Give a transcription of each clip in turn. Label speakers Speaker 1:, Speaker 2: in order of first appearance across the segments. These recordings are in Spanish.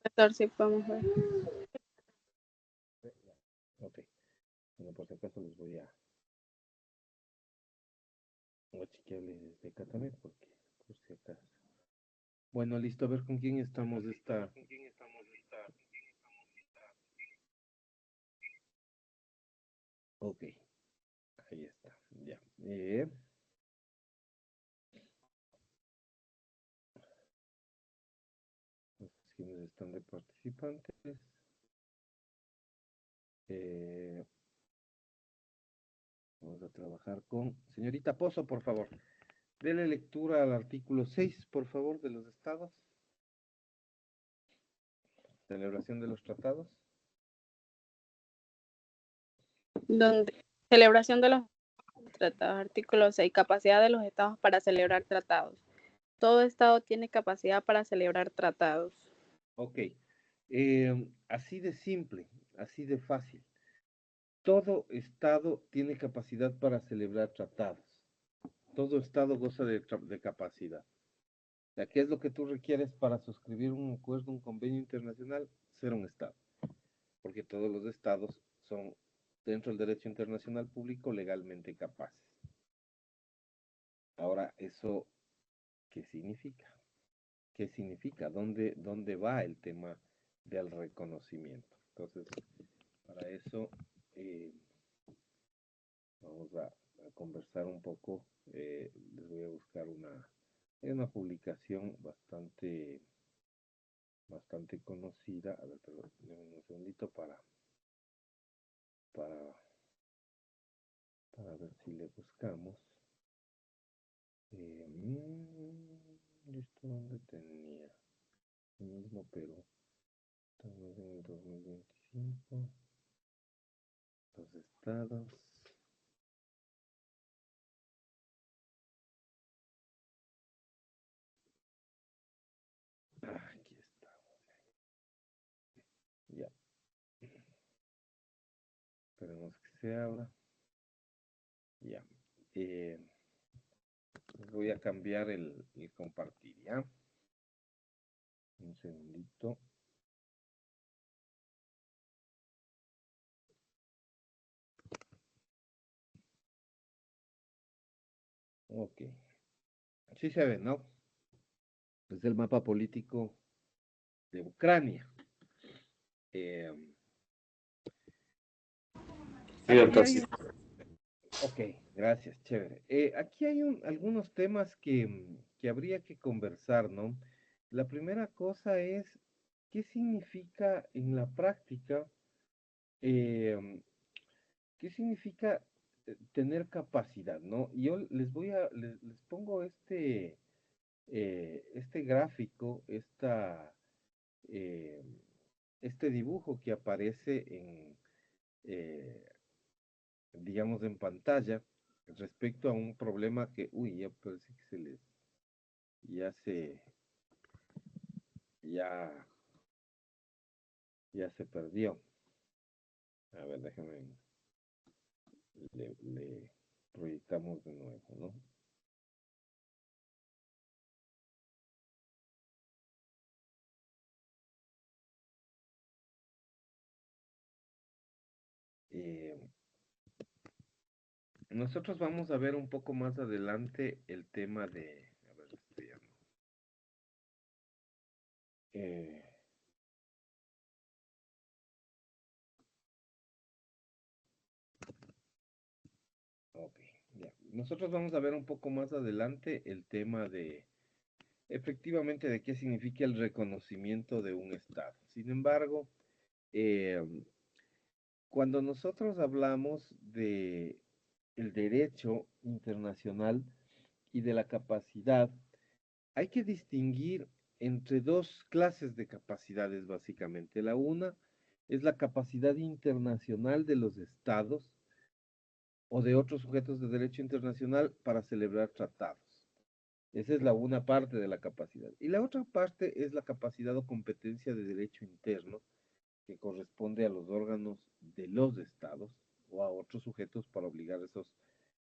Speaker 1: Doctor, sí podemos ver.
Speaker 2: Ok. Bueno, por si acaso voy a chequearles desde acá también, porque por si acaso. Bueno, listo, a ver con quién estamos esta. Ok, ahí está, ya. Los quiénes están de participantes. Eh, Vamos a trabajar con señorita Pozo, por favor. Dele lectura al artículo 6, por favor, de los estados. Celebración de los tratados.
Speaker 1: Donde celebración de los tratados, artículo 6, capacidad de los estados para celebrar tratados. Todo estado tiene capacidad para celebrar tratados.
Speaker 2: Ok, así de simple, así de fácil. Todo estado tiene capacidad para celebrar tratados. Todo estado goza de capacidad. O sea, ¿qué es lo que tú requieres para suscribir un acuerdo, un convenio internacional? Ser un estado. Porque todos los estados son, dentro del derecho internacional público, legalmente capaces. Ahora, ¿eso qué significa? ¿Qué significa? ¿Dónde va el tema del reconocimiento? Entonces, para eso vamos a conversar un poco. Les voy a buscar una publicación bastante conocida. A ver, perdón, un segundito para, para ver si le buscamos. ¿Esto dónde tenía? El mismo, pero estamos en el 2025. Los estados. Aquí está. Ya. Esperemos que se abra. Ya. Eh, Voy a cambiar el compartir, ¿ya? Un segundito. Ok. Sí se ve, ¿no? Es el mapa político de Ucrania. Eh,
Speaker 3: Sí,
Speaker 2: Aquí
Speaker 3: doctor,
Speaker 2: hay
Speaker 3: sí.
Speaker 2: un... Ok, gracias, chévere. Aquí hay algunos temas que habría que conversar, ¿no? La primera cosa es, ¿qué significa en la práctica? eh, ¿Qué significa tener capacidad, ¿no? Y yo les pongo este gráfico, eh, este dibujo que aparece eh, digamos, en pantalla respecto a un problema que, uy, ya parece que ya se, ya, ya se perdió. A ver, déjame, le proyectamos de nuevo, ¿no? Eh, Nosotros vamos a ver un poco más adelante el tema de, a ver, esto ya no. Eh, ok, ya. Nosotros vamos a ver un poco más adelante el tema de, efectivamente, de qué significa el reconocimiento de un Estado. Sin embargo, eh, cuando nosotros hablamos de el derecho internacional y de la capacidad, hay que distinguir entre dos clases de capacidades, básicamente. La una es la capacidad internacional de los estados o de otros sujetos de derecho internacional para celebrar tratados. Esa es la una parte de la capacidad. Y la otra parte es la capacidad o competencia de derecho interno que corresponde a los órganos de los estados o a otros sujetos para obligar a esos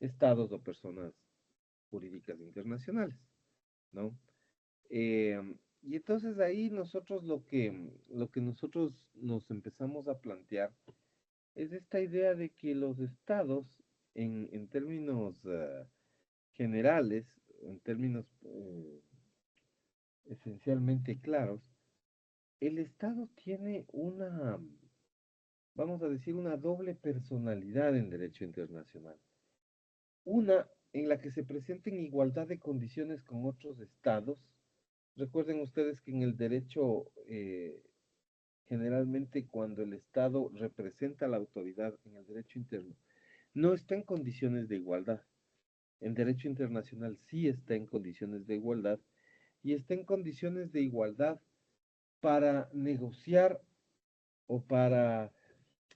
Speaker 2: estados o personas jurídicas internacionales, ¿no? Eh, Y entonces ahí nosotros lo que nosotros nos empezamos a plantear es esta idea de que los estados, en términos generales, en términos esencialmente claros, el estado tiene una, vamos a decir, una doble personalidad en derecho internacional. Una en la que se presenta en igualdad de condiciones con otros estados. Recuerden ustedes que en el derecho, generalmente cuando el estado representa a la autoridad en el derecho interno, no está en condiciones de igualdad. En derecho internacional sí está en condiciones de igualdad y está en condiciones de igualdad para negociar o para,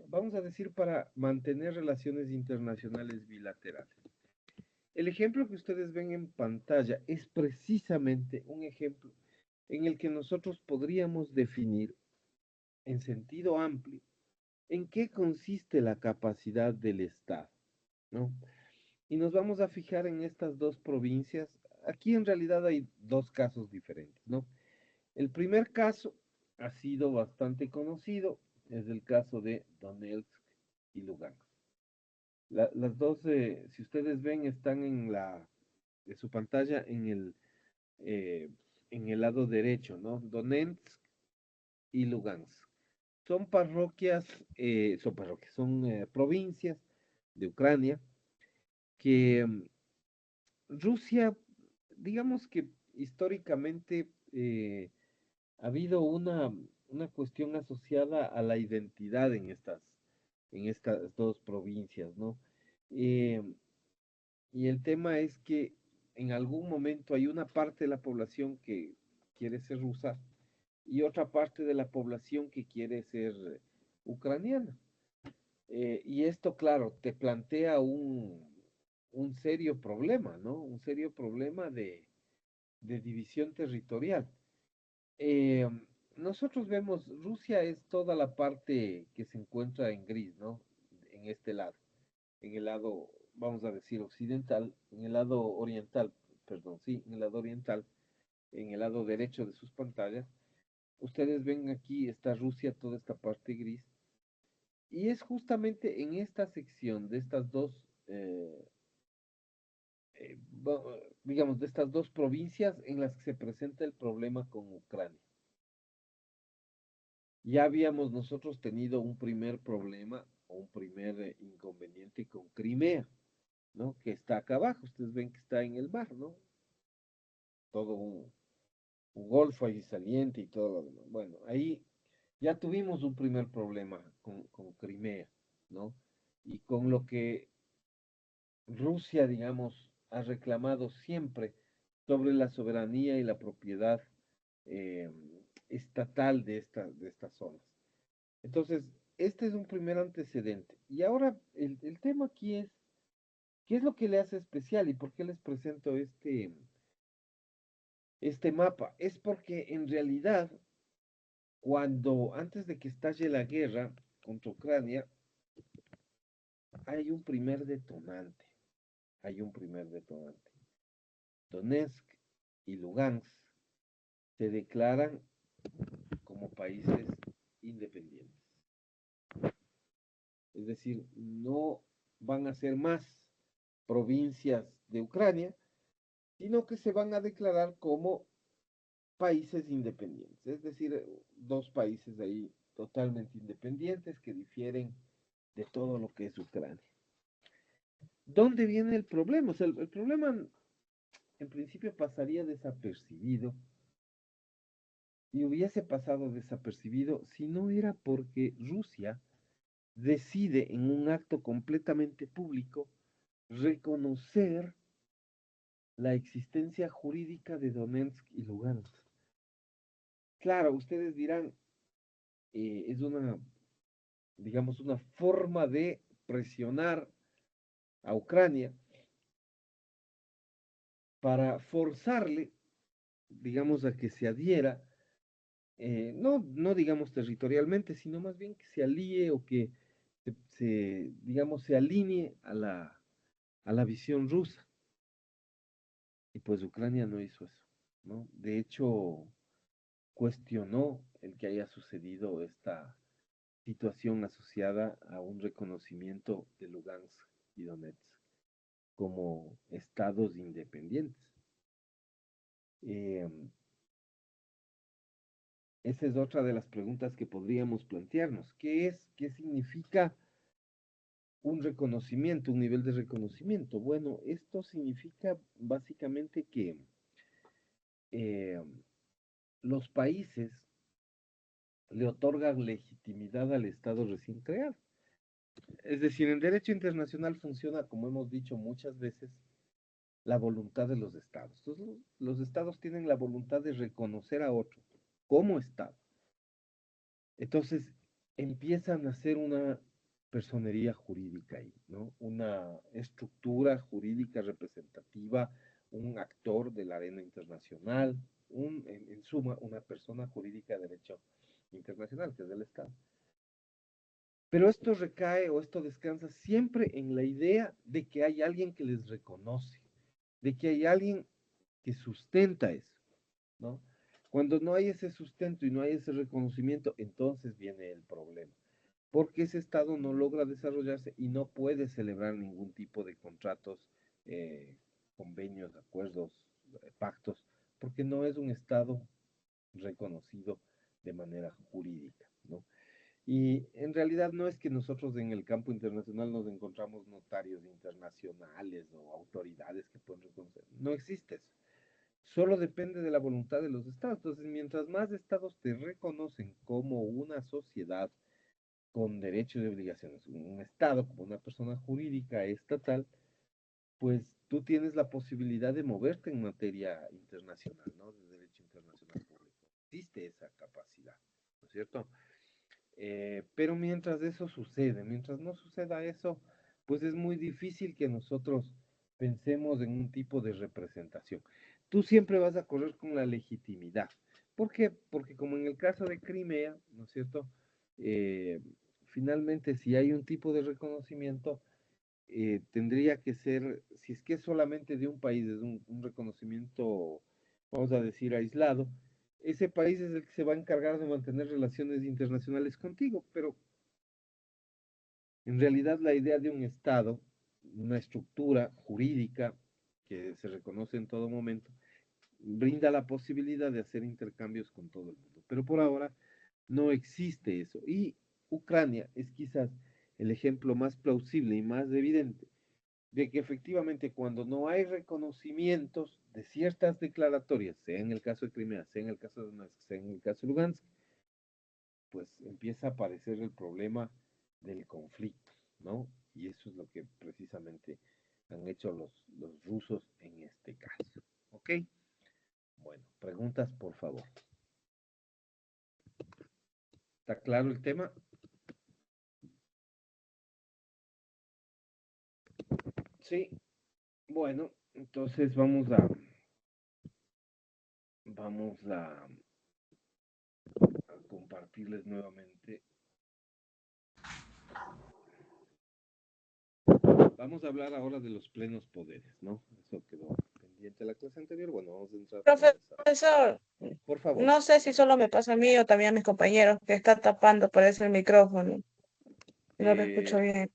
Speaker 2: vamos a decir, para mantener relaciones internacionales bilaterales. El ejemplo que ustedes ven en pantalla es precisamente un ejemplo en el que nosotros podríamos definir en sentido amplio en qué consiste la capacidad del Estado, ¿no? Y nos vamos a fijar en estas dos provincias. Aquí en realidad hay dos casos diferentes, ¿no? El primer caso ha sido bastante conocido, es el caso de Donetsk y Lugansk. Las dos, si ustedes ven, están en de su pantalla eh, en el lado derecho, ¿no? Donetsk y Lugansk. Son provincias de Ucrania que Rusia, digamos que históricamente ha habido una cuestión asociada a la identidad en estas dos provincias, ¿no? Eh, y el tema es que en algún momento hay una parte de la población que quiere ser rusa y otra parte de la población que quiere ser ucraniana. Y esto, claro, te plantea un serio problema, ¿no? Un serio problema de división territorial. Eh, Nosotros vemos, Rusia es toda la parte que se encuentra en gris, ¿no? En este lado, en el lado, vamos a decir, occidental, en el lado oriental, perdón, sí, en el lado oriental, en el lado derecho de sus pantallas. Ustedes ven aquí está Rusia, toda esta parte gris, y es justamente en esta sección de estas dos, digamos, de estas dos provincias en las que se presenta el problema con Ucrania. Ya habíamos nosotros tenido un primer problema o un primer inconveniente con Crimea, ¿no? Que está acá abajo, ustedes ven que está en el mar, ¿no? Todo un golfo ahí saliente y todo lo demás. Bueno, ahí ya tuvimos un primer problema con Crimea, ¿no? Y con lo que Rusia, digamos, ha reclamado siempre sobre la soberanía y la propiedad eh, estatal de estas zonas. Entonces, este es un primer antecedente. Y ahora el tema aquí es, ¿qué es lo que le hace especial y por qué les presento este mapa? Es porque en realidad, cuando antes de que estalle la guerra contra Ucrania, hay un primer detonante. Hay un primer detonante. Donetsk y Lugansk se declaran como países independientes. Es decir, no van a ser más provincias de Ucrania, sino que se van a declarar como países independientes. Es decir, dos países ahí totalmente independientes que difieren de todo lo que es Ucrania. ¿Dónde viene el problema? O sea, el problema en principio pasaría desapercibido y hubiese pasado desapercibido si no era porque Rusia decide en un acto completamente público reconocer la existencia jurídica de Donetsk y Lugansk. Claro, ustedes dirán, es digamos, una forma de presionar a Ucrania para forzarle, digamos, a que se adhiera, no digamos territorialmente, sino más bien que se alíe o que digamos, se alinee a la visión rusa. Y pues Ucrania no hizo eso, ¿no? De hecho, cuestionó el que haya sucedido esta situación asociada a un reconocimiento de Lugansk y Donetsk como estados independientes. Esa es otra de las preguntas que podríamos plantearnos. ¿Qué significa un reconocimiento, un nivel de reconocimiento? Bueno, esto significa básicamente que los países le otorgan legitimidad al Estado recién creado. Es decir, en derecho internacional funciona, como hemos dicho muchas veces, la voluntad de los estados. Entonces, los estados tienen la voluntad de reconocer a otro como estado. Entonces, empiezan a hacer una personería jurídica ahí, ¿no? Una estructura jurídica representativa, un actor de la arena internacional, en suma, una persona jurídica de derecho internacional, que es del Estado. Pero esto recae o esto descansa siempre en la idea de que hay alguien que les reconoce, de que hay alguien que sustenta eso, ¿no? Cuando no hay ese sustento y no hay ese reconocimiento, entonces viene el problema, porque ese Estado no logra desarrollarse y no puede celebrar ningún tipo de contratos, convenios, acuerdos, pactos, porque no es un Estado reconocido de manera jurídica, ¿no? Y en realidad no es que nosotros en el campo internacional nos encontramos notarios internacionales o autoridades que pueden reconocer. No existe eso. Solo depende de la voluntad de los estados. Entonces, mientras más estados te reconocen como una sociedad con derechos y obligaciones, un estado como una persona jurídica estatal, pues tú tienes la posibilidad de moverte en materia internacional, ¿no? De derecho internacional público. Existe esa capacidad, ¿no es cierto? Pero mientras eso sucede, mientras no suceda eso, pues es muy difícil que nosotros pensemos en un tipo de representación. Tú siempre vas a correr con la legitimidad. ¿Por qué? Porque como en el caso de Crimea, ¿no es cierto? Eh, Finalmente, si hay un tipo de reconocimiento, tendría que ser, si es que es solamente de un país, es un reconocimiento, vamos a decir, aislado, ese país es el que se va a encargar de mantener relaciones internacionales contigo, pero en realidad la idea de un Estado, una estructura jurídica que se reconoce en todo momento, brinda la posibilidad de hacer intercambios con todo el mundo. Pero por ahora no existe eso. Y Ucrania es quizás el ejemplo más plausible y más evidente de que efectivamente cuando no hay reconocimientos de ciertas declaratorias, sea en el caso de Crimea, sea en el caso de Donetsk, sea en el caso de Lugansk, pues empieza a aparecer el problema del conflicto, ¿no? Y eso es lo que precisamente han hecho los rusos en este caso. ¿Ok? Bueno, preguntas por favor. ¿Está claro el tema? Sí. Bueno, entonces vamos a compartirles nuevamente. Vamos a hablar ahora de los plenos poderes, ¿no? Eso quedó pendiente de la clase anterior. Bueno, vamos a entrar con esa.
Speaker 3: Profesor,
Speaker 2: Por favor.
Speaker 3: no sé si solo me pasa a mí o también a mis compañeros que está tapando, parece el micrófono. No lo escucho
Speaker 2: Eh,
Speaker 3: bien.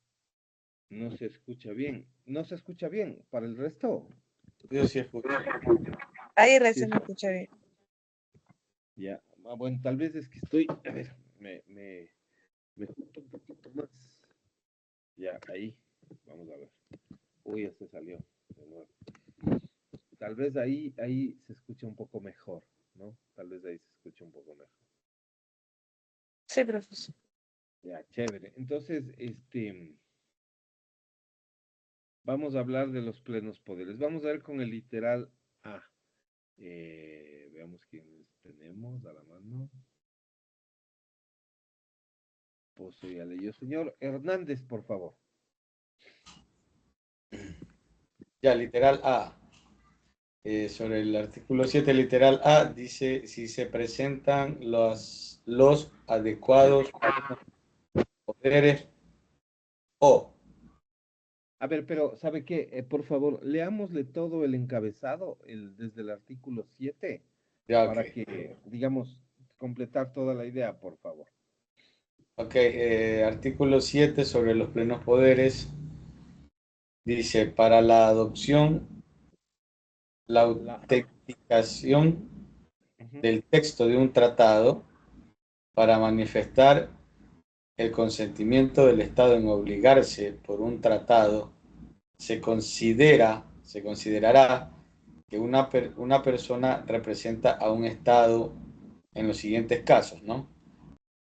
Speaker 2: no se escucha bien. No se escucha bien. Para el resto,
Speaker 4: Yo sí escucho.
Speaker 3: Ahí
Speaker 2: sí
Speaker 3: recién
Speaker 2: es.
Speaker 3: me escucho bien.
Speaker 2: Ya. Bueno, tal vez es que estoy. A ver, me junto un poquito más. Ya, ahí. Vamos a ver. Uy, ya se salió de nuevo. Tal vez ahí se escucha un poco mejor, ¿no? Tal vez ahí se escucha un poco mejor.
Speaker 3: Sí, profesor.
Speaker 2: Ya, chévere. Entonces, vamos a hablar de los plenos poderes. Vamos a ver con el literal A. Veamos quiénes tenemos a la mano. Pozo ya leyó. Señor Hernández, por favor.
Speaker 4: Ya, literal A. Sobre el artículo 7, literal A, dice si se presentan los adecuados poderes o.
Speaker 2: A ver, pero ¿sabe qué? Por favor, leámosle todo el encabezado desde el artículo 7
Speaker 4: Ya, ok.
Speaker 2: para que, digamos, completar toda la idea, por favor.
Speaker 4: Ok, artículo 7 sobre los plenos poderes. Dice, para la adopción, la autenticación
Speaker 2: Ujú.
Speaker 4: del texto de un tratado para manifestar el consentimiento del Estado en obligarse por un tratado, se considerará que una persona representa a un Estado en los siguientes casos, ¿no?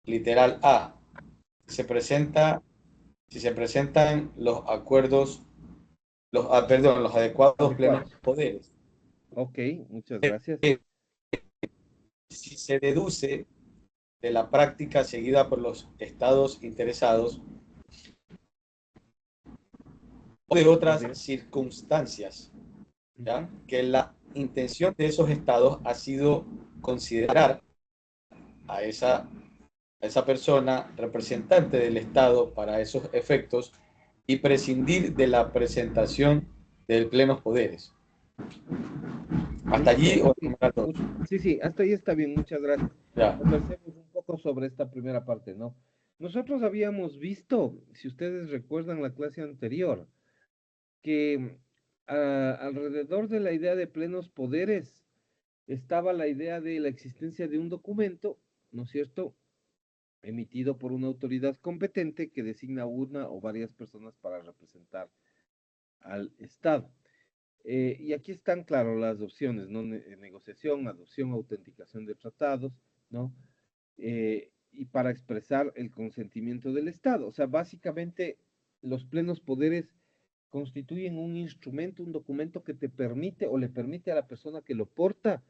Speaker 4: Literal A, si se presentan los acuerdos, los adecuados plenos
Speaker 2: Adecuados.
Speaker 4: poderes.
Speaker 2: Ok, muchas gracias.
Speaker 4: Si se deduce de la práctica seguida por los estados interesados o de otras
Speaker 2: Bien.
Speaker 4: circunstancias, ¿ya?
Speaker 2: Ujú.
Speaker 4: Que la intención de esos estados ha sido considerar a esa persona representante del Estado para esos efectos y prescindir de la presentación del plenos poderes. Hasta allí
Speaker 2: Listo.
Speaker 4: o
Speaker 2: Sí,
Speaker 4: numeral 2.
Speaker 2: sí, sí, hasta ahí está bien, muchas gracias.
Speaker 4: Ya.
Speaker 2: Conversemos un poco sobre esta primera parte, ¿no? Nosotros habíamos visto, si ustedes recuerdan la clase anterior, que alrededor de la idea de plenos poderes estaba la idea de la existencia de un documento, ¿no es cierto?, emitido por una autoridad competente que designa una o varias personas para representar al Estado. Y aquí están, claro, las opciones, ¿no? Negociación, adopción, autenticación de tratados, ¿no? Y para expresar el consentimiento del Estado. O sea, básicamente los plenos poderes constituyen un instrumento, un documento que te permite o le permite a la persona que lo porta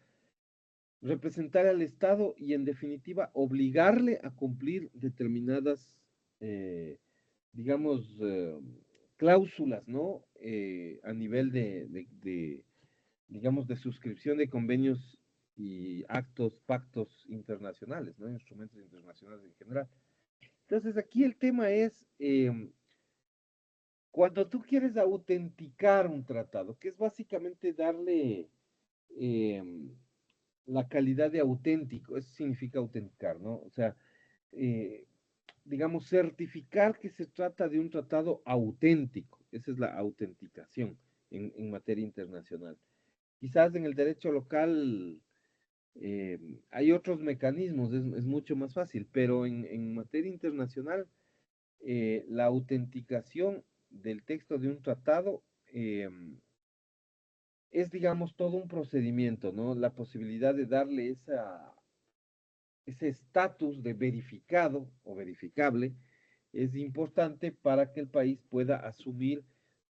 Speaker 2: representar al Estado y en definitiva obligarle a cumplir determinadas, digamos, cláusulas, ¿no? A nivel digamos, de suscripción de convenios y actos, pactos internacionales, ¿no? Instrumentos internacionales en general. Entonces, aquí el tema es, cuando tú quieres autenticar un tratado, que es básicamente darle la calidad de auténtico, eso significa autenticar, ¿no? O sea, eh, digamos, certificar que se trata de un tratado auténtico, esa es la autenticación en materia internacional. Quizás en el derecho local hay otros mecanismos, es mucho más fácil, pero en materia internacional, la autenticación del texto de un tratado es, digamos, todo un procedimiento, ¿no? La posibilidad de darle ese estatus de verificado o verificable es importante para que el país pueda asumir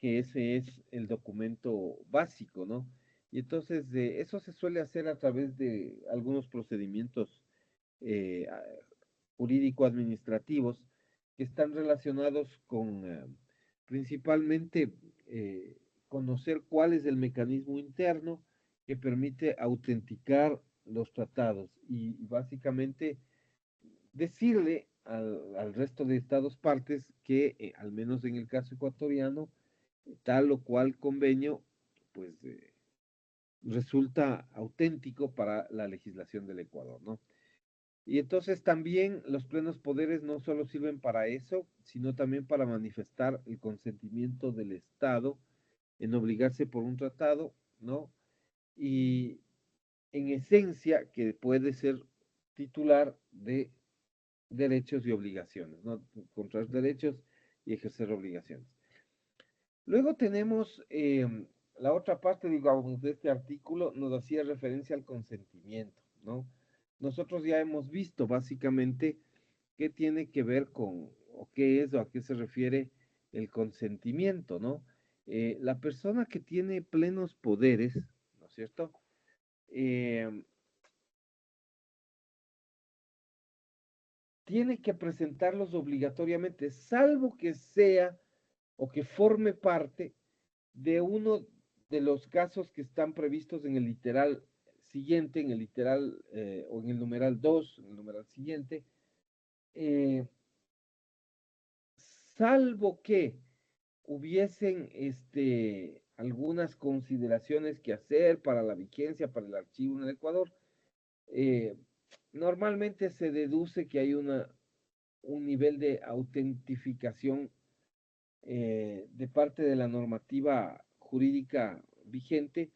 Speaker 2: que ese es el documento básico, ¿no? Y entonces eso se suele hacer a través de algunos procedimientos eh, jurídico-administrativos que están relacionados con principalmente conocer cuál es el mecanismo interno que permite autenticar los tratados y básicamente decirle al resto de estados partes que, al menos en el caso ecuatoriano, tal o cual convenio, pues resulta auténtico para la legislación del Ecuador, ¿no? Y entonces también los plenos poderes no solo sirven para eso, sino también para manifestar el consentimiento del Estado en obligarse por un tratado, ¿no? Y en esencia que puede ser titular de derechos y obligaciones, ¿no? Contraer derechos y ejercer obligaciones. Luego tenemos la otra parte, digamos, de este artículo, nos hacía referencia al consentimiento, ¿no? Nosotros ya hemos visto básicamente qué tiene que ver con, o qué es, o a qué se refiere el consentimiento, ¿no? La persona que tiene plenos poderes, ¿no es cierto? Tiene que presentarlos obligatoriamente, salvo que sea o que forme parte de uno de los casos que están previstos en el literal siguiente, en el literal o en el numeral 2, en el numeral siguiente, eh, salvo que hubiesen algunas consideraciones que hacer para la vigencia, para el archivo en el Ecuador, eh, normalmente se deduce que hay un nivel de autentificación de parte de la normativa jurídica vigente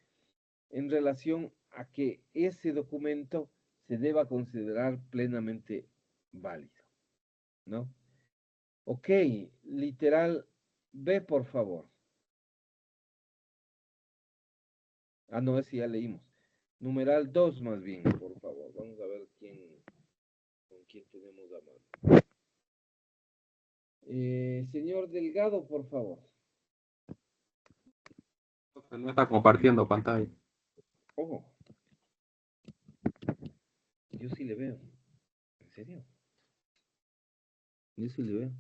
Speaker 2: en relación a que ese documento se deba considerar plenamente válido, ¿no? Ok, literal B, por favor. Ah, no, ese ya leímos. Numeral 2 más bien, por favor. Vamos a ver con quién tenemos a mano. Señor Delgado, por favor.
Speaker 5: No está compartiendo pantalla.
Speaker 2: Ojo. Yo sí le veo. ¿En serio? Yo sí le veo.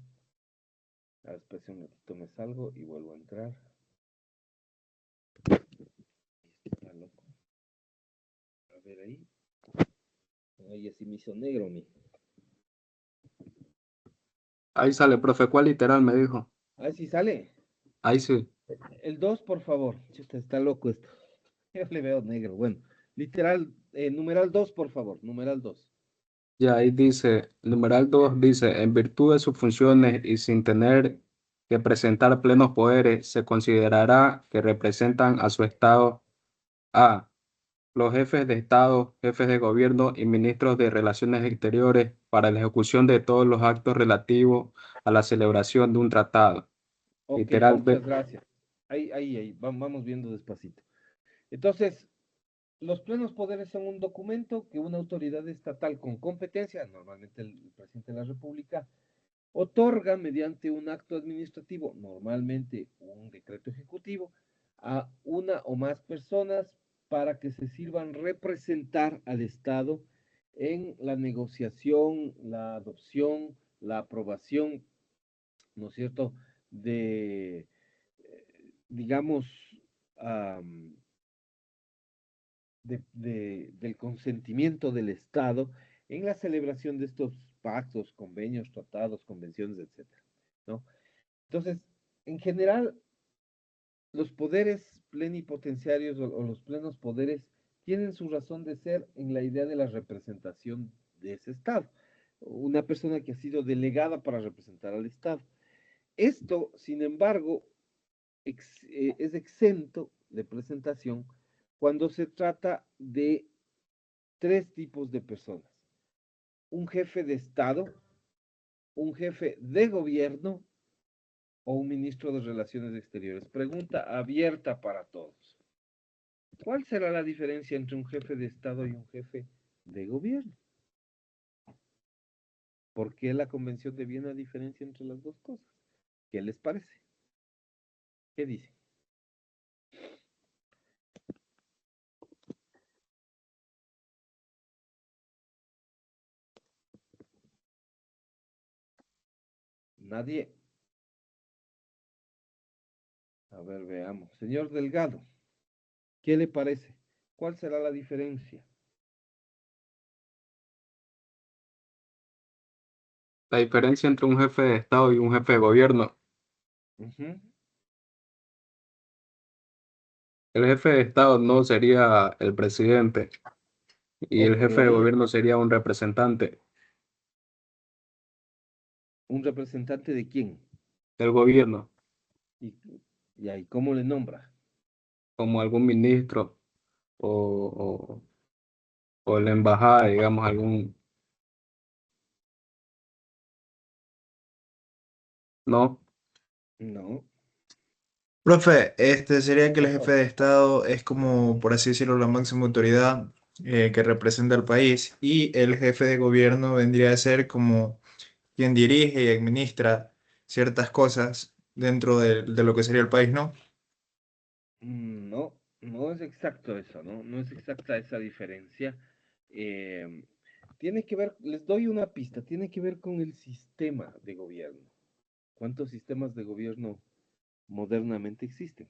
Speaker 2: A ver, espérate un ratito, me salgo y vuelvo a entrar. Está loco. A ver ahí. Ay, así me hizo negro, mi.
Speaker 5: Ahí sale, profe, ¿cuál literal me dijo?
Speaker 2: Ah, sí sale.
Speaker 5: Ahí sí.
Speaker 2: El 2, por favor. Chuta, está loco esto. Yo le veo negro. Bueno, literal, numeral 2, por favor. Numeral 2.
Speaker 5: Ya ahí dice, numeral 2 dice, en virtud de sus funciones y sin tener que presentar plenos poderes, se considerará que representan a su Estado a los jefes de Estado, jefes de gobierno y ministros de Relaciones Exteriores para la ejecución de todos los actos relativos a la celebración de un tratado.
Speaker 2: Ok,
Speaker 5: Literal
Speaker 2: muchas
Speaker 5: B.
Speaker 2: gracias. Ahí. Vamos viendo despacito. Entonces, los plenos poderes son un documento que una autoridad estatal con competencia, normalmente el presidente de la República, otorga mediante un acto administrativo, normalmente un decreto ejecutivo, a una o más personas para que se sirvan representar al Estado en la negociación, la adopción, la aprobación, ¿no es cierto?, de, digamos, del consentimiento del Estado en la celebración de estos pactos, convenios, tratados, convenciones, etcétera, ¿no? Entonces, en general, los poderes plenipotenciarios o los plenos poderes tienen su razón de ser en la idea de la representación de ese Estado. Una persona que ha sido delegada para representar al Estado. Esto, sin embargo, es exento de presentación cuando se trata de tres tipos de personas. Un jefe de Estado, un jefe de gobierno o un ministro de Relaciones Exteriores. Pregunta abierta para todos. ¿Cuál será la diferencia entre un jefe de Estado y un jefe de gobierno? ¿Por qué la Convención de Viena diferencia entre las dos cosas? ¿Qué les parece? ¿Qué dice? Nadie. A ver, veamos. Señor Delgado, ¿qué le parece? ¿Cuál será la diferencia?
Speaker 5: La diferencia entre un jefe de Estado y un jefe de gobierno.
Speaker 2: Ujú.
Speaker 5: El jefe de Estado no sería el presidente y el
Speaker 2: Ok.
Speaker 5: jefe de gobierno sería un representante
Speaker 2: ¿Un representante de quién?
Speaker 5: del gobierno,
Speaker 2: ¿Y, y cómo le nombra?
Speaker 5: como algún ministro o, o la embajada, digamos, algún, ¿no?
Speaker 2: No.
Speaker 6: Profe, este sería que el jefe
Speaker 2: Pastor.
Speaker 6: de Estado es como, por así decirlo, la máxima autoridad que representa al país y el jefe de gobierno vendría a ser como quien dirige y administra ciertas cosas dentro de lo que sería el país, ¿no?
Speaker 2: No, no es exacto eso, ¿no? No es exacta esa diferencia. Eh, tiene que ver, les doy una pista, tiene que ver con el sistema de gobierno. ¿Cuántos sistemas de gobierno modernamente existen?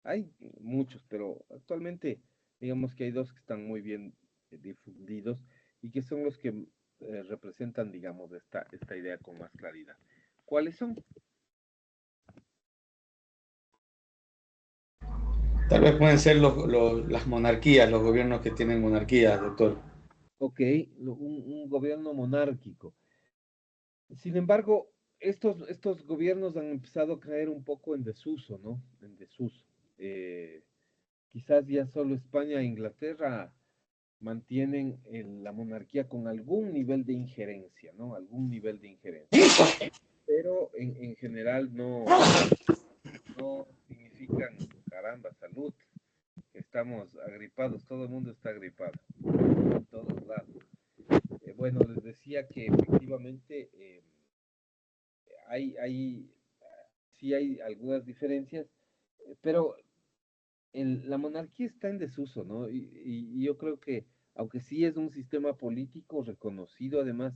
Speaker 2: Hay muchos, pero actualmente digamos que hay dos que están muy bien difundidos y que son los que representan, digamos, esta idea con más claridad. ¿Cuáles son?
Speaker 4: Tal vez pueden ser las monarquías, los gobiernos que tienen monarquía, doctor.
Speaker 2: Ok, un gobierno monárquico. Sin embargo, estos gobiernos han empezado a caer un poco en desuso, ¿no? En desuso. Eh, Quizás ya solo España e Inglaterra mantienen la monarquía con algún nivel de injerencia, ¿no? Algún nivel de injerencia. Pero en general no significan, caramba, salud, que estamos agripados, todo el mundo está agripado, en todos lados. Bueno, les decía que efectivamente hay, sí hay algunas diferencias, pero la monarquía está en desuso, ¿no? Y yo creo que, aunque sí es un sistema político reconocido además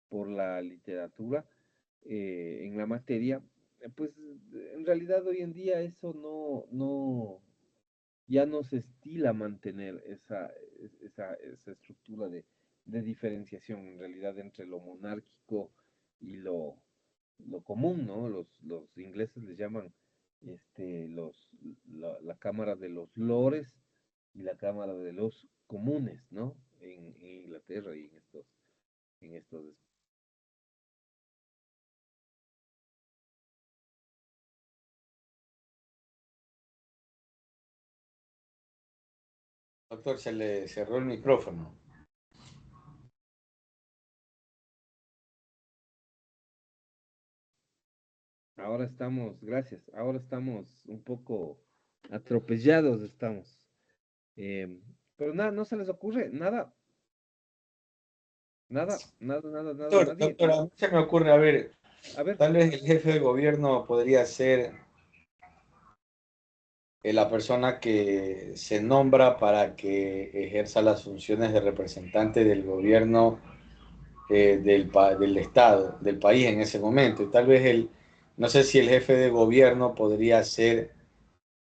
Speaker 2: por la literatura en la materia, pues en realidad hoy en día eso ya no se estila mantener esa estructura de diferenciación en realidad entre lo monárquico y lo común, ¿no? Los ingleses les llaman la Cámara de los Lores y la Cámara de los Comunes, ¿no? En Inglaterra y en estos.
Speaker 4: Doctor, se le cerró el micrófono.
Speaker 2: Ahora estamos, gracias, ahora estamos un poco atropellados, estamos. Pero nada, no se les ocurre, nada,
Speaker 4: Doctor,
Speaker 2: nadie.
Speaker 4: doctor, a mí se me ocurre, a ver,
Speaker 2: A ver,
Speaker 4: tal vez el jefe de gobierno podría ser la persona que se nombra para que ejerza las funciones de representante del gobierno del Estado, del país en ese momento. Y tal vez no sé si el jefe de gobierno podría ser,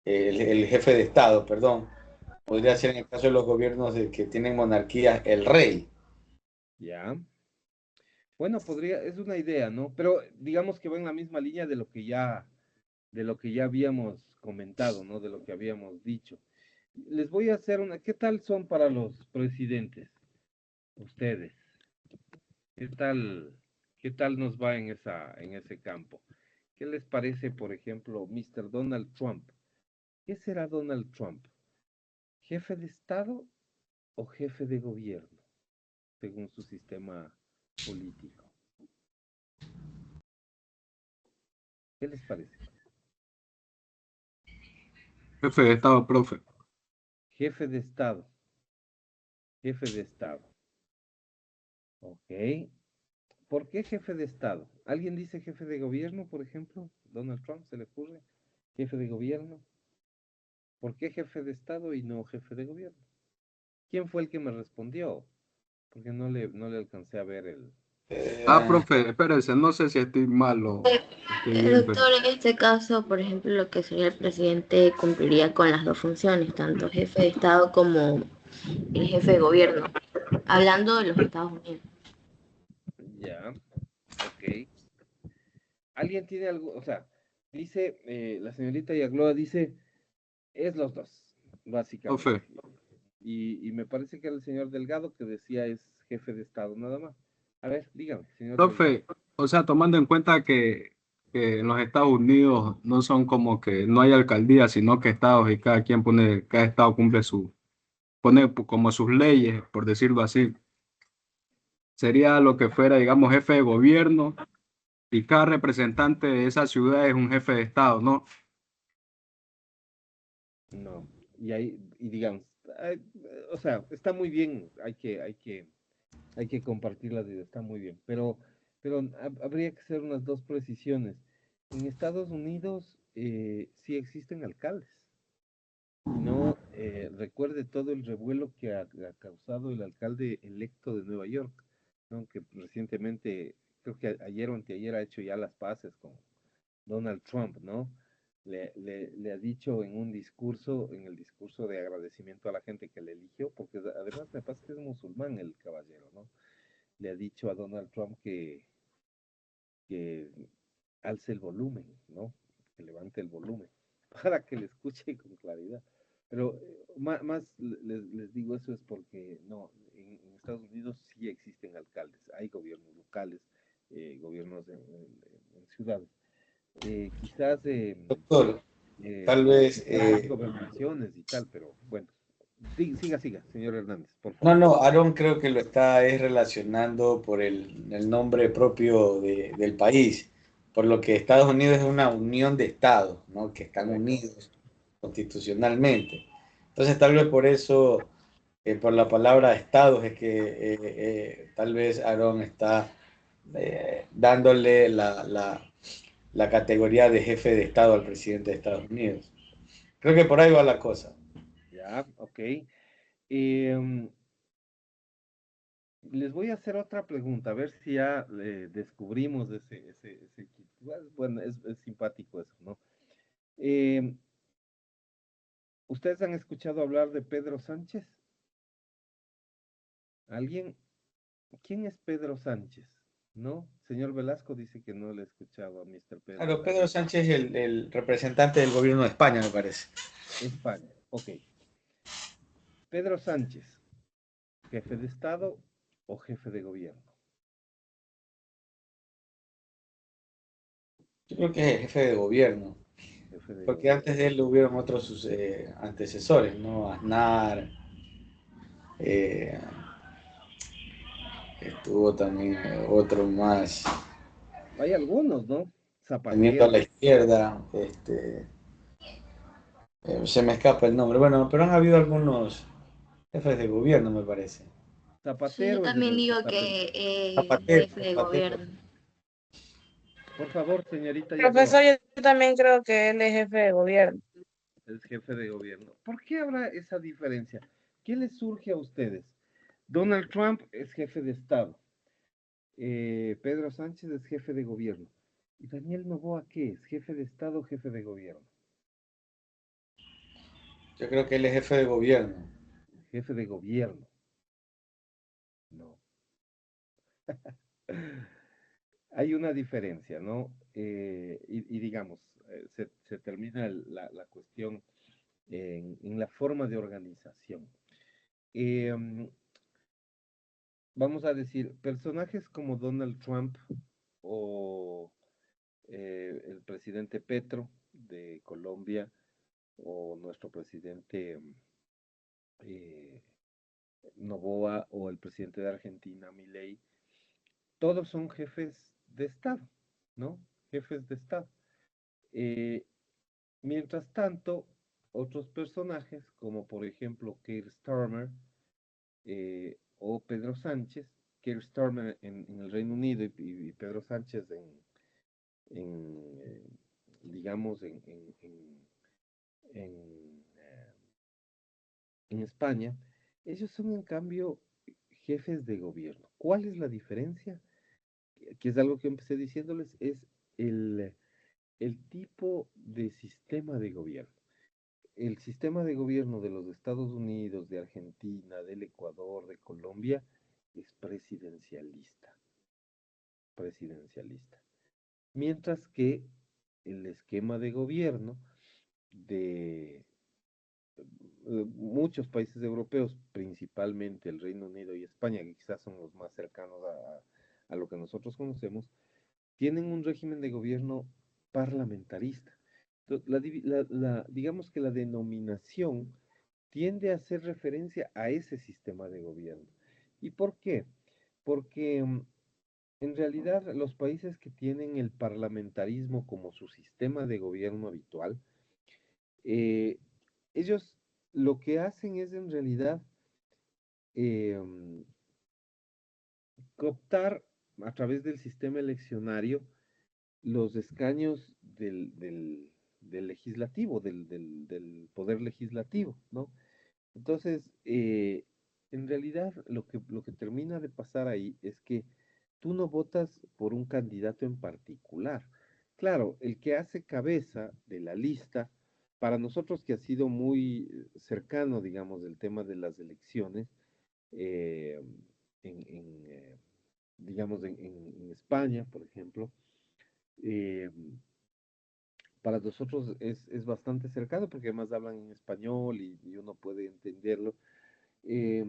Speaker 4: el jefe de Estado, perdón, podría ser en el caso de los gobiernos que tienen monarquía, el rey.
Speaker 2: ya. Bueno, es una idea, ¿no? Pero digamos que va en la misma línea de lo que ya habíamos comentado, ¿no? De lo que habíamos dicho. Les voy a hacer ¿qué tal son para los presidentes? Ustedes. ¿Qué qué tal nos va en ese campo? ¿Qué les parece, por ejemplo, Mr. Donald Trump? ¿Qué será Donald Trump? ¿Jefe de Estado o jefe de gobierno, según su sistema político? ¿Qué les parece?
Speaker 5: Jefe de Estado, profe.
Speaker 2: Jefe de Estado, jefe de Estado. Ok. ¿Por qué jefe de Estado? ¿Alguien dice jefe de gobierno, por ejemplo? ¿Donald Trump se le ocurre? ¿Jefe de gobierno? ¿Por qué jefe de Estado y no jefe de gobierno? ¿Quién fue el que me respondió? Porque no le alcancé a ver
Speaker 4: Ah,
Speaker 5: Profe, espérese, no sé si estoy mal o estoy bien, pero
Speaker 7: Doctor, en este caso, por ejemplo, lo que sería el presidente cumpliría con las dos funciones, tanto jefe de Estado como el jefe de gobierno, hablando de los Estados Unidos.
Speaker 2: Ya, ok. ¿Alguien tiene algo? O sea, dice, la señorita Yagloa dice, es los dos, básicamente.
Speaker 5: profe,
Speaker 2: Y me parece que era el señor Delgado que decía es jefe de Estado nada más. A ver, dígame, señor Delgado.
Speaker 5: profe, o sea, tomando en cuenta que en los Estados Unidos no son como que no hay alcaldías, sino que estados y cada estado cumple como sus leyes, por decirlo así. Sería lo que fuera, digamos, jefe de gobierno y cada representante de esa ciudad es un jefe de estado, ¿no?
Speaker 2: No, y digamos, o sea, está muy bien, hay que compartir las ideas, está muy bien, pero habría que hacer unas dos precisiones. En Estados Unidos sí existen alcaldes, y no recuerde todo el revuelo que ha causado el alcalde electo de Nueva York, ¿no? Que recientemente, creo que ayer o anteayer ha hecho ya las paces con Donald Trump, ¿no? Le ha dicho en un discurso, en el discurso de agradecimiento a la gente que le eligió, porque además me parece que es musulmán el caballero, ¿no? Le ha dicho a Donald Trump que alce el volumen, ¿no? Que levante el volumen para que le escuche con claridad. Pero más les digo eso es porque no, en Estados Unidos sí existen alcaldes, hay gobiernos locales, gobiernos en ciudades. Quizás
Speaker 4: Doctor, tal vez,
Speaker 2: hay gobernaciones y tal, pero bueno, siga, señor Hernández, por
Speaker 4: no,
Speaker 2: favor.
Speaker 4: no, Aarón creo que lo está es relacionando por el nombre propio del país, por lo que Estados Unidos es una unión de estados, ¿no? Que están
Speaker 2: Correcto.
Speaker 4: unidos constitucionalmente. Entonces, tal vez por eso, por la palabra estados, es que tal vez Aarón está dándole la categoría de jefe de estado al presidente de Estados Unidos. Creo que por ahí va la cosa.
Speaker 2: Ya, ok. Em, Les voy a hacer otra pregunta, a ver si ya descubrimos ese kit. Bueno, es simpático eso, ¿no? Em, ¿Ustedes han escuchado hablar de Pedro Sánchez? ¿Alguien? ¿Quién es Pedro Sánchez? ¿No? Señor Velasco dice que no le ha escuchado a Mr. Pedro
Speaker 4: Claro, Pedro
Speaker 2: Sánchez.
Speaker 4: Sánchez es el representante del gobierno de España, me parece.
Speaker 2: España, ok. Pedro Sánchez, ¿jefe de Estado o jefe de gobierno?
Speaker 4: Yo creo que es el jefe de gobierno,
Speaker 2: Jefe de
Speaker 4: porque antes
Speaker 2: gobierno.
Speaker 4: de él hubieron otros antecesores, ¿no? Aznar, eh, estuvo también otro más
Speaker 2: Hay algunos, ¿no?
Speaker 4: teniendo a la
Speaker 2: Zapatero.
Speaker 4: izquierda, se me escapa el nombre. Bueno, pero han habido algunos jefes de gobierno, me parece.
Speaker 7: Sí, yo
Speaker 2: Zapatero es
Speaker 7: también
Speaker 2: el que
Speaker 7: digo
Speaker 2: está
Speaker 7: que
Speaker 2: pensando.
Speaker 7: es jefe de
Speaker 4: Zapatero.
Speaker 7: gobierno.
Speaker 2: Por favor, señorita Yagoba,
Speaker 3: Profesor, yo también creo que él es jefe de gobierno.
Speaker 2: es jefe de gobierno. ¿Por qué habrá esa diferencia? ¿Qué les surge a ustedes? Donald Trump es jefe de Estado. Pedro Sánchez es jefe de gobierno. ¿Y Daniel Noboa qué es? ¿Jefe de Estado o jefe de gobierno?
Speaker 4: Yo creo que él es jefe de gobierno.
Speaker 2: Jefe de gobierno. No. Hay una diferencia, ¿no? Y digamos, se termina la cuestión en la forma de organización. Em, Vamos a decir, personajes como Donald Trump o el presidente Petro de Colombia o nuestro presidente eh, Noboa o el presidente de Argentina, Milei, todos son jefes de Estado, ¿no? Jefes de Estado. Eh, Mientras tanto, otros personajes, como por ejemplo Keir Starmer o Pedro Sánchez, Keir Starmer en el Reino Unido y Pedro Sánchez en, eh, digamos, en, eh, en España, ellos son en cambio jefes de gobierno. ¿Cuál es la diferencia? Que es algo que empecé diciéndoles, es el, el tipo de sistema de gobierno. El sistema de gobierno de los Estados Unidos, de Argentina, del Ecuador, de Colombia, es presidencialista, presidencialista. Mientras que el esquema de gobierno de muchos países europeos, principalmente el Reino Unido y España, que quizás son los más cercanos a lo que nosotros conocemos, tienen un régimen de gobierno parlamentarista. Entonces, digamos que la denominación tiende a hacer referencia a ese sistema de gobierno. ¿Y por qué? Porque en realidad los países que tienen el parlamentarismo como su sistema de gobierno habitual, eh, ellos lo que hacen es en realidad em, cooptar a través del sistema eleccionario los escaños del legislativo, del poder legislativo, ¿no? Entonces, en realidad lo que termina de pasar ahí es que tú no votas por un candidato en particular. Claro, el que hace cabeza de la lista, para nosotros que ha sido muy cercano, digamos, del tema de las elecciones, eh, en, digamos, en España, por ejemplo, eh, para nosotros es bastante cercano porque además hablan en español y uno puede entenderlo. Eh,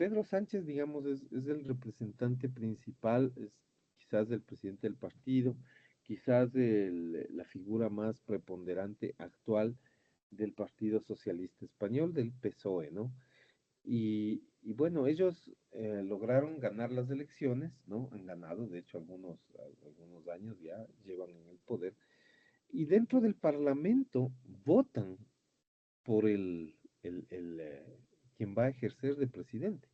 Speaker 2: Pedro Sánchez, digamos, es el representante principal, es quizás el presidente del partido, quizás la figura más preponderante actual del Partido Socialista Español, del PSOE, ¿no? Y bueno, ellos lograron ganar las elecciones, ¿no? Han ganado, de hecho, algunos años ya llevan en el poder. Y dentro del Parlamento votan por quien va a ejercer de presidente.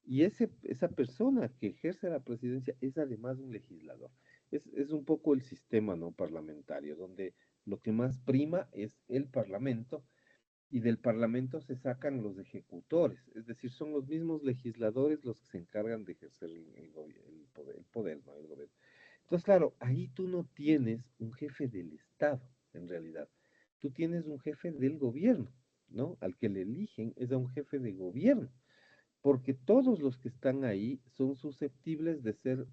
Speaker 2: Y esa persona que ejerce la presidencia es además un legislador. Es un poco el sistema no parlamentario, donde lo que más prima es el parlamento y del parlamento se sacan los ejecutores, es decir, son los mismos legisladores los que se encargan de ejercer el poder, ¿no? El gobierno. Entonces, claro, ahí tú no tienes un jefe del Estado, en realidad. Tú tienes un jefe del gobierno, ¿no? Al que le eligen es a un jefe de gobierno, porque todos los que están ahí son susceptibles de ser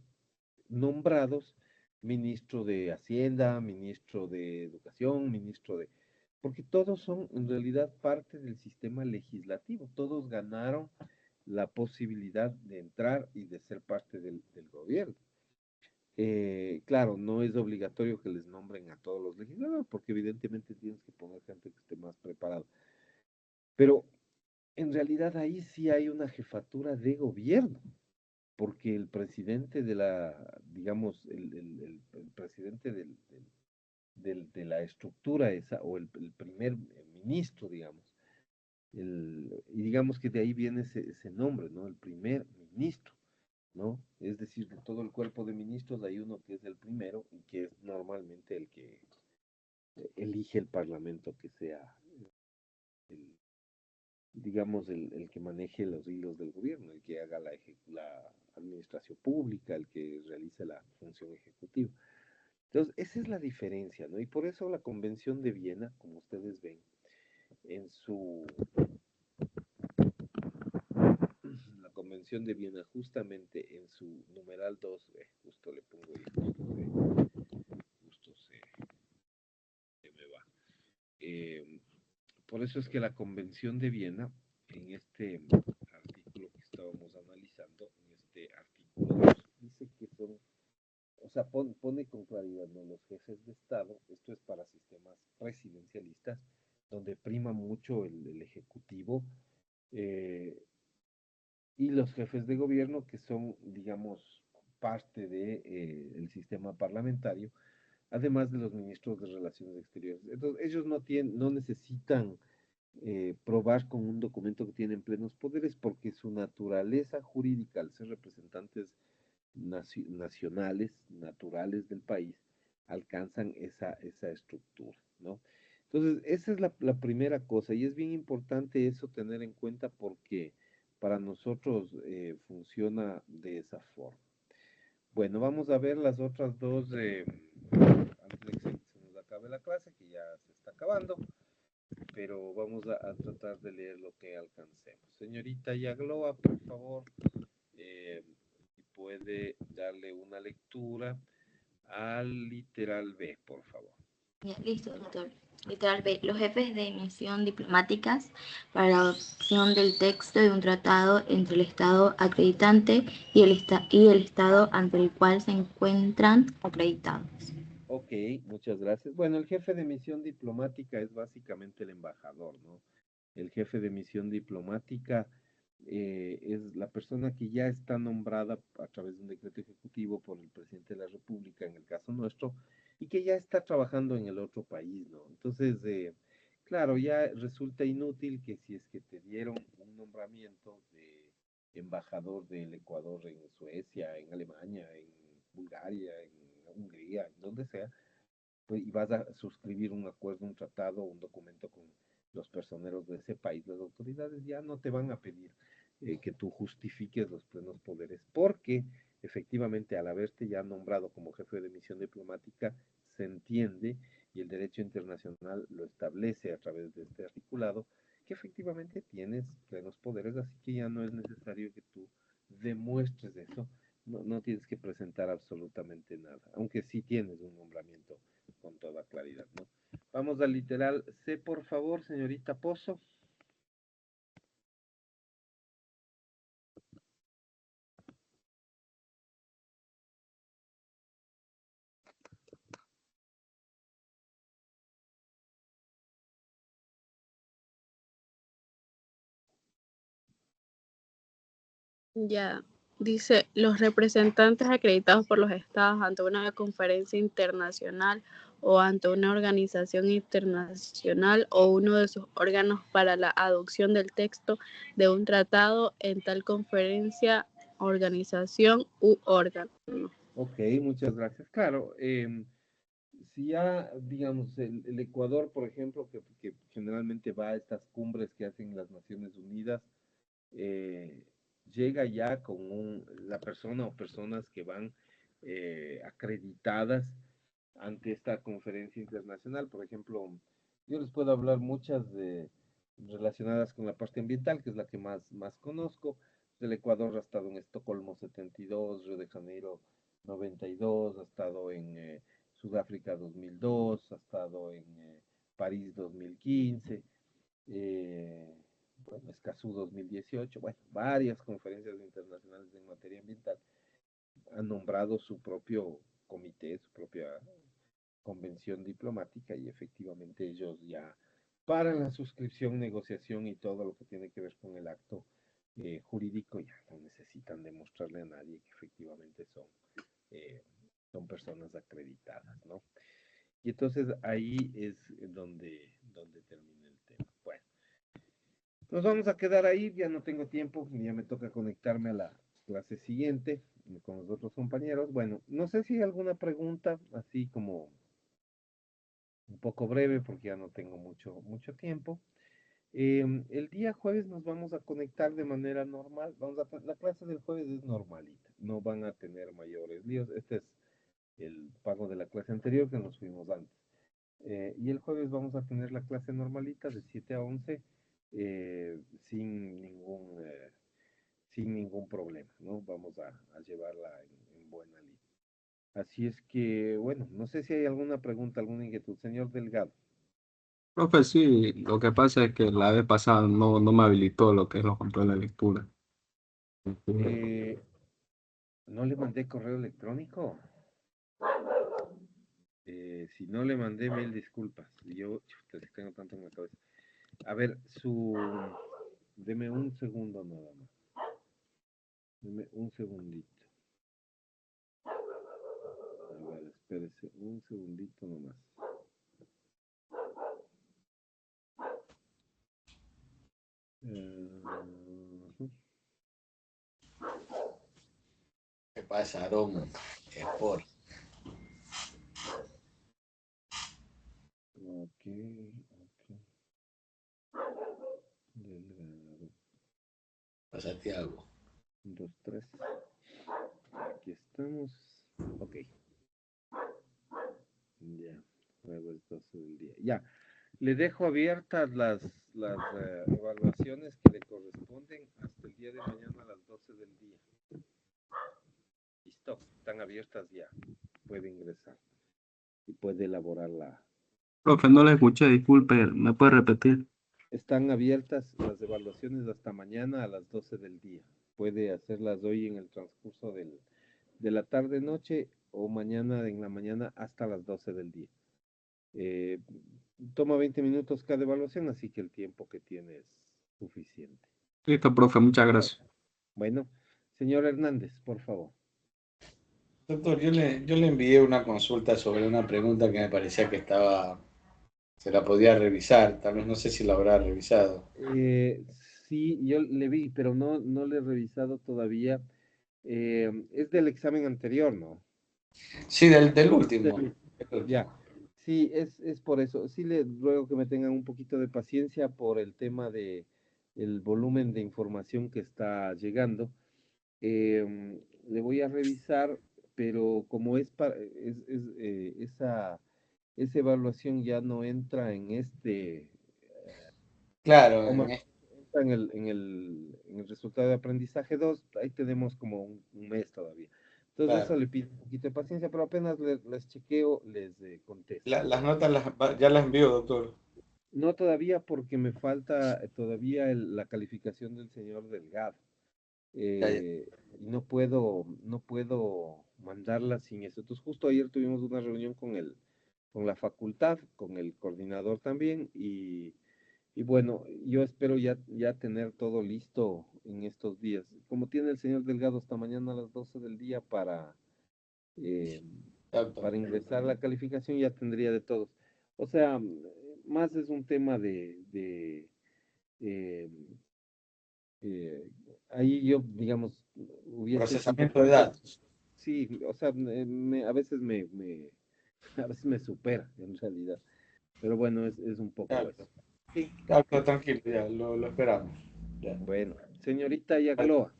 Speaker 2: nombrados ministro de Hacienda, ministro de Educación, ministro de... Porque todos son en realidad parte del sistema legislativo, todos ganaron la posibilidad de entrar y de ser parte del gobierno. Claro, no es obligatorio que les nombren a todos los legisladores, porque evidentemente tienes que poner gente que esté más preparada. Pero en realidad ahí sí hay una jefatura de gobierno, porque el presidente de digamos, el presidente de la estructura esa, o el primer ministro, digamos, y digamos que de ahí viene ese nombre, ¿no? El primer ministro, ¿no? Es decir, de todo el cuerpo de ministros hay uno que es el primero y que es normalmente el que elige el parlamento que sea, el, digamos, el que maneje los hilos del gobierno, el que haga la administración pública, el que realice la función ejecutiva. Entonces, esa es la diferencia, ¿no? Y por eso la Convención de Viena, como ustedes ven, la Convención de Viena, justamente en su numeral 2, justo le pongo ahí, justo se me va. Por eso es que la Convención de Viena, en este artículo que estábamos analizando, en este artículo 2, dice que son, o sea, pone con claridad, ¿no? Los jefes de Estado, esto es para sistemas presidencialistas, donde prima mucho el ejecutivo, eh, y los jefes de gobierno, que son, digamos, parte del sistema parlamentario, además de los ministros de Relaciones Exteriores. Entonces, ellos no necesitan probar con un documento que tienen plenos poderes, porque su naturaleza jurídica, al ser representantes nacionales, naturales del país, alcanzan esa estructura, ¿no? Entonces, esa es la primera cosa, y es bien importante eso tener en cuenta porque para nosotros funciona de esa forma. Bueno, vamos a ver las otras dos, antes de que se nos acabe la clase, que ya se está acabando, pero vamos a tratar de leer lo que alcancemos. Señorita Yagloa, por favor, si puede darle una lectura al literal B, por favor.
Speaker 7: Ya, listo, doctor. Literal B. Los jefes de misión diplomáticas para la adopción del texto de un tratado entre el Estado acreditante y el Estado ante el cual se encuentran acreditados.
Speaker 2: Ok, muchas gracias. Bueno, el jefe de misión diplomática es básicamente el embajador, ¿no? El jefe de misión diplomática es la persona que ya está nombrada a través de un decreto ejecutivo por el presidente de la República, en el caso nuestro, y que ya está trabajando en el otro país, ¿no? Entonces, claro, ya resulta inútil que si es que te dieron un nombramiento de embajador del Ecuador en Suecia, en Alemania, en Bulgaria, en Hungría, en donde sea, pues, y vas a suscribir un acuerdo, un tratado, un documento con los personeros de ese país, las autoridades ya no te van a pedir que tú justifiques los plenos poderes, porque efectivamente al haberte ya nombrado como jefe de misión diplomática, se entiende, y el derecho internacional lo establece a través de este articulado, que efectivamente tienes plenos poderes, así que ya no es necesario que tú demuestres eso, no tienes que presentar absolutamente nada, aunque sí tienes un nombramiento con toda claridad, ¿no? Vamos al literal C, por favor, señorita Pozo.
Speaker 1: Ya, dice, los representantes acreditados por los estados ante una conferencia internacional o ante una organización internacional o uno de sus órganos para la adopción del texto de un tratado en tal conferencia, organización u órgano.
Speaker 2: Ok, muchas gracias. Claro, si ya, digamos, el Ecuador, por ejemplo, que generalmente va a estas cumbres que hacen las Naciones Unidas, eh, llega ya con la persona o personas que van acreditadas ante esta conferencia internacional. Por ejemplo, yo les puedo hablar muchas relacionadas con la parte ambiental, que es la que más conozco. Del Ecuador ha estado en Estocolmo 72, Río de Janeiro 92, ha estado en Sudáfrica 2002, ha estado en París 2015. Bueno, Escazú 2018, bueno, varias conferencias internacionales en materia ambiental han nombrado su propio comité, su propia convención diplomática y efectivamente ellos ya para la suscripción, negociación y todo lo que tiene que ver con el acto jurídico ya no necesitan demostrarle a nadie que efectivamente eh, son personas acreditadas, ¿no? Y entonces ahí es donde termina el tema. Bueno, nos vamos a quedar ahí, ya no tengo tiempo, ya me toca conectarme a la clase siguiente con los otros compañeros. Bueno, no sé si hay alguna pregunta, así como un poco breve, porque ya no tengo mucho tiempo. El día jueves nos vamos a conectar de manera normal. La clase del jueves es normalita, no van a tener mayores líos. Este es el pago de la clase anterior que nos fuimos antes. Y el jueves vamos a tener la clase normalita de 7 a 11 sin ningún problema, ¿no? Vamos a llevarla en buena línea. Así es que, bueno, no sé si hay alguna pregunta, alguna inquietud. Señor Delgado,
Speaker 5: Profe, sí, lo que pasa es que la vez pasada no me habilitó lo que es los controles de lectura.
Speaker 2: eh, ¿no le mandé correo electrónico? Si no le mandé, mil disculpas. Yo chuta, si tengo tanto en la cabeza. A ver, deme un segundo nada más. Deme un segundito. A ver, espérese un segundito nomás. Ujú.
Speaker 4: ¿Qué pasa, Aaron? Sport.
Speaker 2: Ok, ok. Delgado.
Speaker 4: Pasa, Tiago.
Speaker 2: 2, 3. Aquí estamos. Ok. Ya. Jueves 12 del día. Ya. Le dejo abiertas las evaluaciones que le corresponden hasta el día de mañana a las 12 del día. Listo. Están abiertas ya. Puede ingresar y puede elaborar la.
Speaker 5: Profe, no le escuché, disculpe, ¿me puede repetir?
Speaker 2: Están abiertas las evaluaciones hasta mañana a las 12 del día. Puede hacerlas hoy en el transcurso de la tarde-noche o mañana en la mañana hasta las 12 del día. Eh, Toma 20 minutos cada evaluación, así que el tiempo que tiene es suficiente.
Speaker 5: Listo, profe, muchas gracias.
Speaker 2: Bueno, señor Hernández, por favor.
Speaker 4: Doctor, yo le envié una consulta sobre una pregunta que me parecía que se la podía revisar. Tal vez no sé si la habrá revisado.
Speaker 2: Sí, yo le vi, pero no le he revisado todavía. Es del examen anterior, ¿no?
Speaker 4: Sí, del último.
Speaker 2: Ya, sí, es por eso. Sí le ruego que me tengan un poquito de paciencia por el tema de el volumen de información que está llegando. Le voy a revisar, pero como esa evaluación ya no entra en
Speaker 4: Claro,
Speaker 2: o más entra en el resultado de aprendizaje 2 ahí tenemos como un mes todavía. Entonces
Speaker 4: claro.
Speaker 2: eso le pido un poquito de paciencia, pero apenas les chequeo, les contesto.
Speaker 4: Las notas ya las envió, doctor.
Speaker 2: No todavía porque me falta todavía la calificación del señor Delgado.
Speaker 4: Ya, ya.
Speaker 2: Y no puedo mandarla sin eso. Entonces, justo ayer tuvimos una reunión con la facultad, con el coordinador también, y Y bueno, yo espero ya tener todo listo en estos días. Como tiene el señor Delgado hasta mañana a las 12 del día eh,
Speaker 4: Exacto.
Speaker 2: para ingresar la calificación, ya tendría de todos. O sea, más es un tema eh, ahí yo, digamos, hubiese hecho un
Speaker 4: Procesamiento
Speaker 2: poco
Speaker 4: de
Speaker 2: más.
Speaker 4: datos.
Speaker 2: Sí, o sea, a veces a veces me supera en realidad. Pero bueno, es un poco
Speaker 4: Claro,
Speaker 2: eso. Sí,
Speaker 4: claro, tranquilo, ya, lo esperamos. Ya.
Speaker 2: bueno. Señorita Yagloa.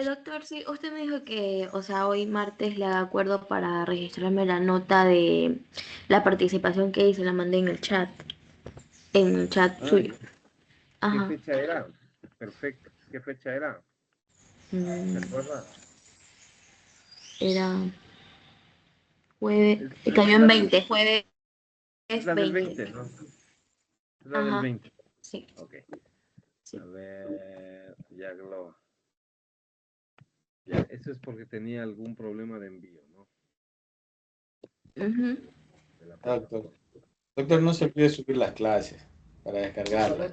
Speaker 7: Doctor, sí, usted me dijo que, o sea, hoy martes le haga acuerdo para registrarme la nota de la participación que hice, la mandé en el chat
Speaker 2: Ah,
Speaker 7: suyo.
Speaker 2: ¿qué
Speaker 7: Ajá.
Speaker 2: fecha era? Perfecto. ¿Qué fecha era? ¿Se
Speaker 7: Mm,
Speaker 2: acuerda?
Speaker 7: era jueves,
Speaker 2: Es
Speaker 7: cayó en
Speaker 2: la del,
Speaker 7: 20, jueves
Speaker 2: es la del
Speaker 7: 20.
Speaker 2: 20, ¿no? Es la del
Speaker 7: Ajá,
Speaker 2: 20.
Speaker 7: sí,
Speaker 2: Ok. A
Speaker 7: sí.
Speaker 2: ver, Yagloa. Ya, eso es porque tenía algún problema de envío, ¿no?
Speaker 7: Ujú.
Speaker 2: De la
Speaker 4: Doctor.
Speaker 2: plataforma.
Speaker 4: Doctor, no se olvide subir las clases para descargarlas.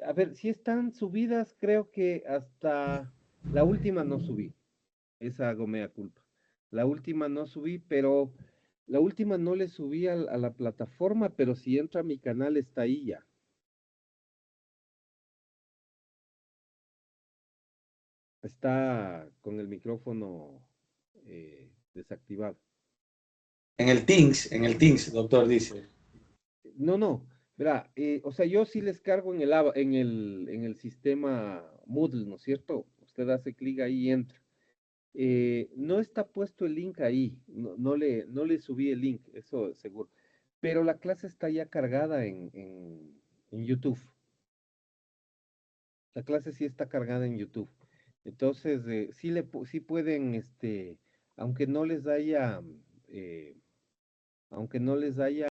Speaker 2: A ver, si están subidas, creo que hasta la última no subí. Esa hago mea culpa. La última no subí, pero la última no le subí a la plataforma, pero si entra a mi canal está ahí ya. Está con el micrófono desactivado.
Speaker 4: En el Teams, doctor, dice.
Speaker 2: No, no, verá, o sea, yo sí les cargo en el sistema Moodle, ¿no es cierto? Usted hace clic ahí y entra. No está puesto el link ahí, no le subí el link, eso seguro. Pero la clase está ya cargada en YouTube. La clase sí está cargada en YouTube. Entonces, sí pueden, aunque no les haya, aunque no les haya